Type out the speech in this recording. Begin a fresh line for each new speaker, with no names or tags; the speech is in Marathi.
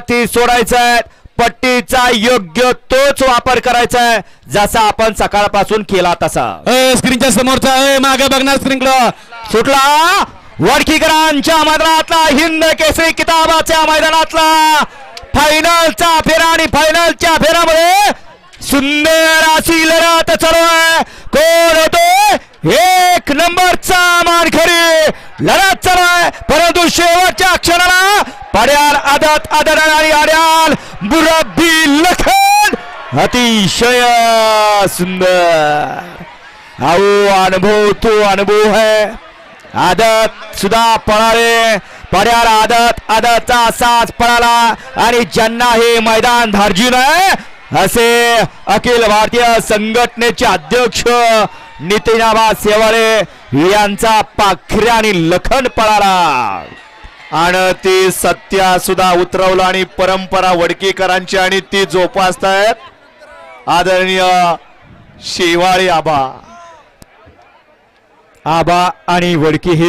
ती सोडायचंय. पट्टीचा योग्य तोच वापर करायचा आहे जसा आपण सकाळपासून केला तसा.
स्क्रीनच्या समोरचा मागे बघणार स्क्रीनकडं
सुटला वडकीकरांच्या मैदानातला हिंद केसरी किताबाच्या मैदानातला फायनलचा फेरा आणि फायनलच्या फेऱ्यामध्ये सुंदर अशी लढत चालू आहे. कोण होतो एक नंबरचा मानकरी लढत चालू आहे. परंतु शेवटच्या क्षणाला पड्याल आदत आणि आड्याल मुरब्बी लखन अतिशय सुंदर. अनुभव तो अनुभव है. आदत सुद्धा पळाले. पड्याल आदतचा असाच पळाला आणि ज्यांना हे मैदान धार्जिन आहे असे अखिल भारतीय संघटनेचे अध्यक्ष नितीनाबा सेवाळे यांचा पाखऱ्या आणि लखन पळाला.
आणि ती सत्या सुद्धा उतरवलं आणि परंपरा वडकीकरांची आणि ती जोपासतायत आदरणीय शेवाळे आबा
आणि वडकी हे